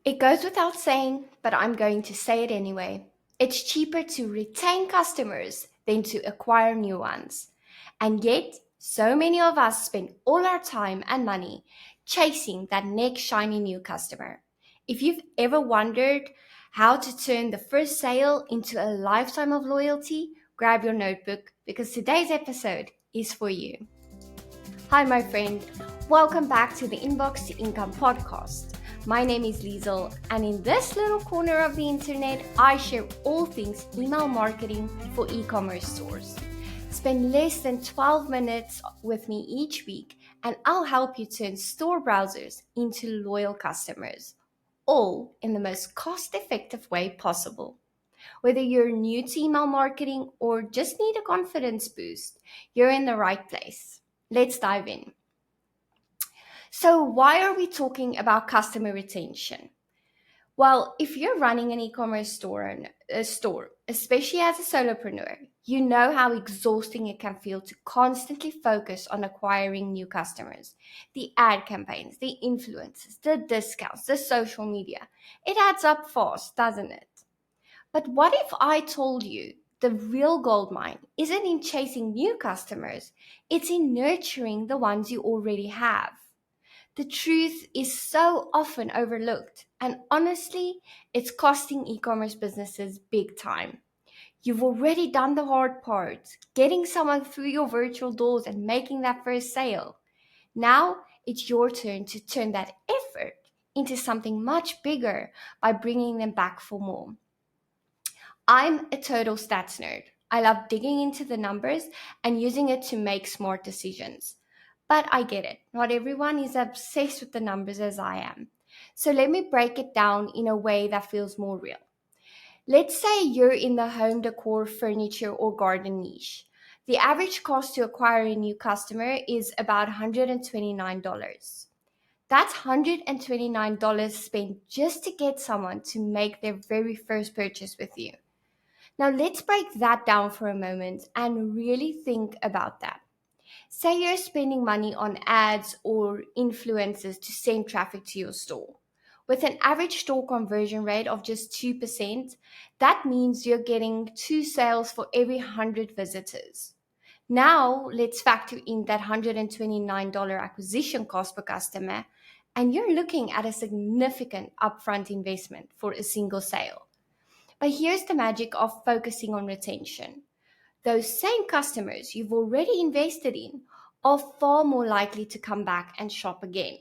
It goes without saying, but I'm going to say it anyway. It's cheaper to retain customers than to acquire new ones. And yet, so many of us spend all our time and money chasing that next shiny new customer. If you've ever wondered how to turn the first sale into a lifetime of loyalty, grab your notebook because today's episode is for you. Hi, my friend. Welcome back to the Inbox to Income podcast. My name is Liesel, and in this little corner of the internet, I share all things email marketing for e-commerce stores. Spend less than 12 minutes with me each week, and I'll help you turn store browsers into loyal customers, all in the most cost-effective way possible. Whether you're new to email marketing or just need a confidence boost, you're in the right place. Let's dive in. So, why are we talking about customer retention? Well, if you're running an e-commerce store, especially as a solopreneur, you know how exhausting it can feel to constantly focus on acquiring new customers. The ad campaigns, the influencers, the discounts, the social media. It adds up fast, doesn't it? But what if I told you the real gold mine isn't in chasing new customers, it's in nurturing the ones you already have? The truth is so often overlooked, and honestly, it's costing e-commerce businesses big time. You've already done the hard part, getting someone through your virtual doors and making that first sale. Now it's your turn to turn that effort into something much bigger by bringing them back for more. I'm a total stats nerd. I love digging into the numbers and using it to make smart decisions. But I get it. Not everyone is obsessed with the numbers as I am. So let me break it down in a way that feels more real. Let's say you're in the home decor, furniture, or garden niche. The average cost to acquire a new customer is about $129. That's $129 spent just to get someone to make their very first purchase with you. Now, let's break that down for a moment and really think about that. Say you're spending money on ads or influencers to send traffic to your store. With an average store conversion rate of just 2%, that means you're getting two sales for every 100 visitors. Now, let's factor in that $129 acquisition cost per customer, and you're looking at a significant upfront investment for a single sale. But here's the magic of focusing on retention. Those same customers you've already invested in are far more likely to come back and shop again.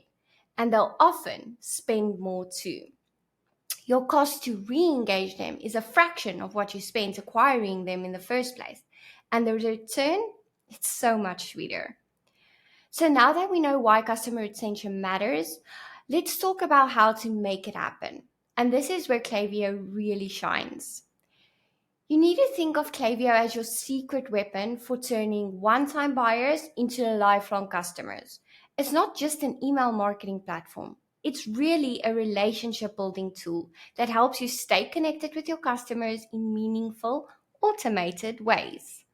And they'll often spend more too. Your cost to re engage them is a fraction of what you spent acquiring them in the first place. And the return, it's so much sweeter. So now that we know why customer retention matters, let's talk about how to make it happen. And this is where Klaviyo really shines. You need to think of Klaviyo as your secret weapon for turning one-time buyers into lifelong customers. It's not just an email marketing platform. It's really a relationship building tool that helps you stay connected with your customers in meaningful, automated ways.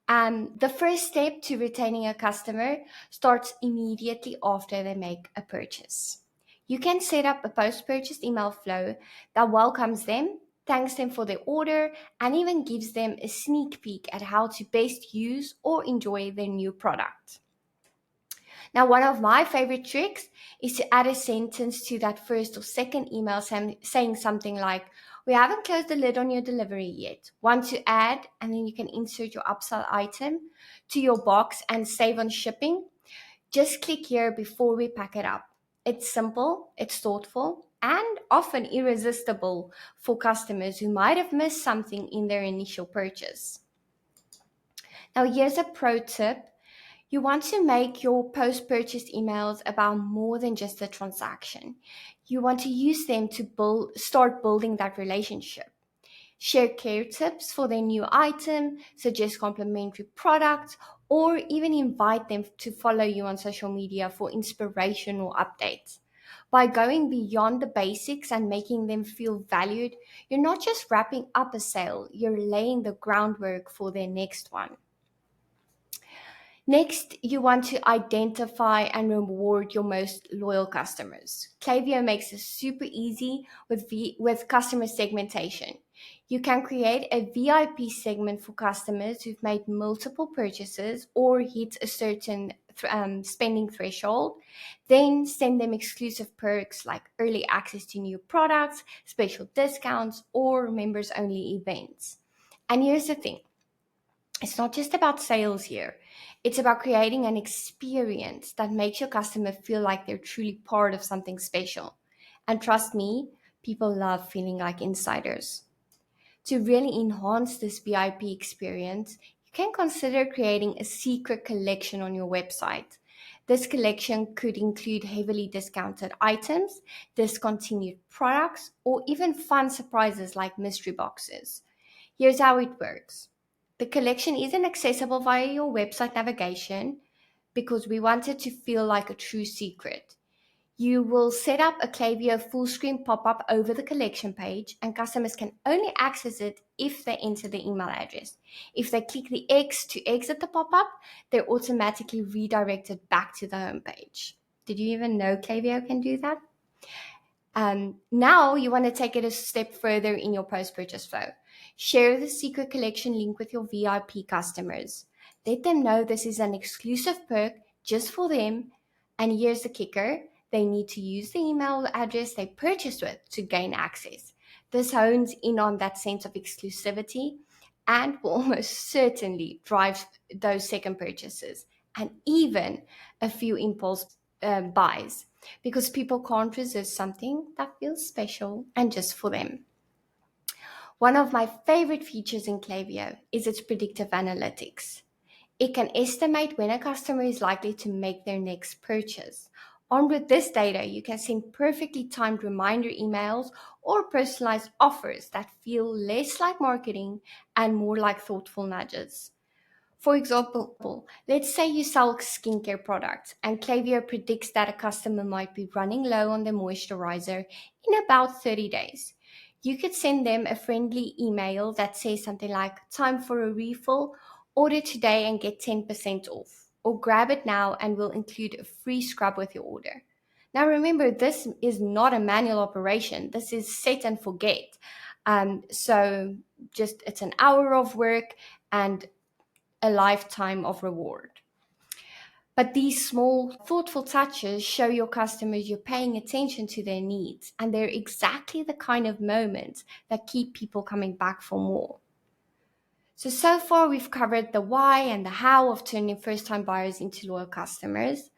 The first step to retaining a customer starts immediately after they make a purchase. You can set up a post-purchase email flow that welcomes them, thanks them for their order, and even gives them a sneak peek at how to best use or enjoy their new product. Now, one of my favorite tricks is to add a sentence to that first or second email saying something like, "We haven't closed the lid on your delivery yet. Want to add?" And then you can insert your upsell item to your box and save on shipping. Just click here before we pack it up. It's simple, it's thoughtful, and often irresistible for customers who might have missed something in their initial purchase. Now, here's a pro tip. You want to make your post-purchase emails about more than just a transaction. You want to use them to start building that relationship. Share care tips for their new item, suggest complimentary products, or even invite them to follow you on social media for inspirational updates. By going beyond the basics and making them feel valued, you're not just wrapping up a sale, you're laying the groundwork for their next one. Next, you want to identify and reward your most loyal customers. Klaviyo makes this super easy with customer segmentation. You can create a VIP segment for customers who've made multiple purchases or hit a certain spending threshold. Then send them exclusive perks like early access to new products, special discounts, or members only events. And here's the thing, it's not just about sales here. It's about creating an experience that makes your customer feel like they're truly part of something special. And trust me, people love feeling like insiders. To really enhance this VIP experience, you can consider creating a secret collection on your website. This collection could include heavily discounted items, discontinued products, or even fun surprises like mystery boxes. Here's how it works. The collection isn't accessible via your website navigation because we want it to feel like a true secret. You will set up a Klaviyo full screen pop-up over the collection page, and customers can only access it if they enter the email address. If they click the X to exit the pop-up, they're automatically redirected back to the home page. Did you even know Klaviyo can do that? Now you want to take it a step further in your post-purchase flow. Share the secret collection link with your VIP customers. Let them know this is an exclusive perk just for them. And here's the kicker. They need to use the email address they purchased with to gain access. This hones in on that sense of exclusivity and will almost certainly drive those second purchases and even a few impulse buys, because people can't resist something that feels special and just for them. One of my favorite features in Klaviyo is its predictive analytics. It can estimate when a customer is likely to make their next purchase. Armed with this data, you can send perfectly timed reminder emails or personalized offers that feel less like marketing and more like thoughtful nudges. For example, let's say you sell skincare products and Klaviyo predicts that a customer might be running low on their moisturizer in about 30 days. You could send them a friendly email that says something like, time for a refill, order today and get 10% off, or grab it now and we'll include a free scrub with your order. Now remember, this is not a manual operation. This is set and forget. So just it's an hour of work and a lifetime of reward. But these small, thoughtful touches show your customers you're paying attention to their needs, and they're exactly the kind of moments that keep people coming back for more. So far we've covered the why and the how of turning first-time buyers into loyal customers,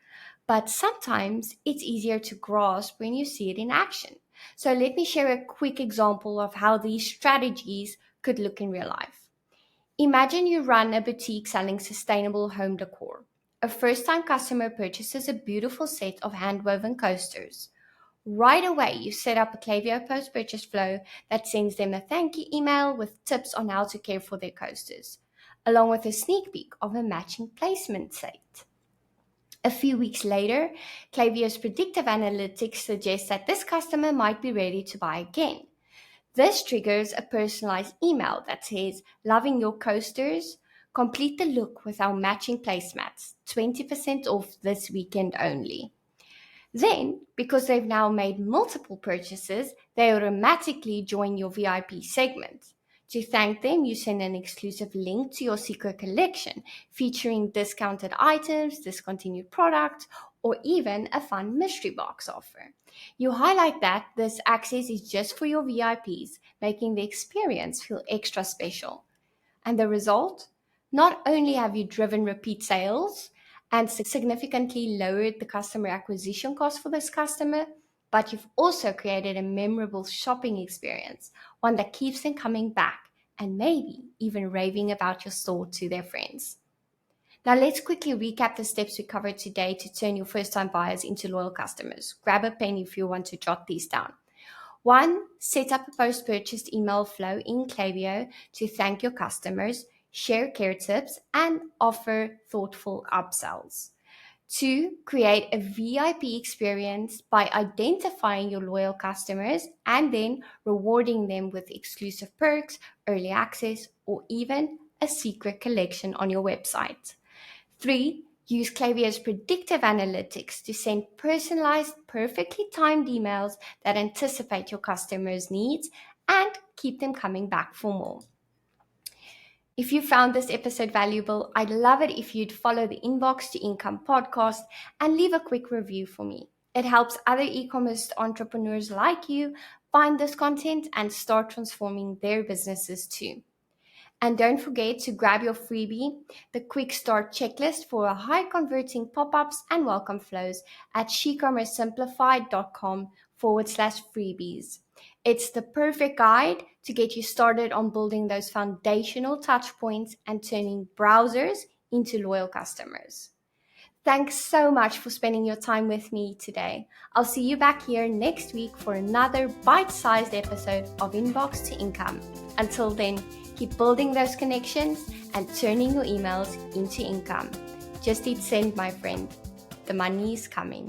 but sometimes it's easier to grasp when you see it in action. So let me share a quick example of how these strategies could look in real life. Imagine you run a boutique selling sustainable home decor. A first-time customer purchases a beautiful set of hand-woven coasters. Right away, you set up a Klaviyo post-purchase flow that sends them a thank you email with tips on how to care for their coasters, along with a sneak peek of a matching placement set. A few weeks later, Klaviyo's predictive analytics suggests that this customer might be ready to buy again. This triggers a personalized email that says, loving your coasters? Complete the look with our matching placemats, 20% off this weekend only. Then, because they've now made multiple purchases, they automatically join your VIP segment. To thank them, you send an exclusive link to your secret collection featuring discounted items, discontinued products, or even a fun mystery box offer. You highlight that this access is just for your VIPs, making the experience feel extra special. And the result? Not only have you driven repeat sales and significantly lowered the customer acquisition cost for this customer, but you've also created a memorable shopping experience, one that keeps them coming back and maybe even raving about your store to their friends. Now let's quickly recap the steps we covered today to turn your first-time buyers into loyal customers. Grab a pen if you want to jot these down. 1. Set up a post-purchase email flow in Klaviyo to thank your customers, share care tips, and offer thoughtful upsells. 2. Create a VIP experience by identifying your loyal customers and then rewarding them with exclusive perks, early access, or even a secret collection on your website. 3. Use Klaviyo's predictive analytics to send personalized, perfectly timed emails that anticipate your customers' needs and keep them coming back for more. If you found this episode valuable, I'd love it if you'd follow the Inbox to Income podcast and leave a quick review for me. It helps other e-commerce entrepreneurs like you find this content and start transforming their businesses too. And don't forget to grab your freebie, the Quick Start Checklist for a high converting pop-ups and welcome flows at shecommercesimplified.com/freebies. It's the perfect guide to get you started on building those foundational touch points and turning browsers into loyal customers. Thanks so much for spending your time with me today. I'll see you back here next week for another bite-sized episode of Inbox to Income. Until then, keep building those connections and turning your emails into income. Just hit send, my friend. The money is coming.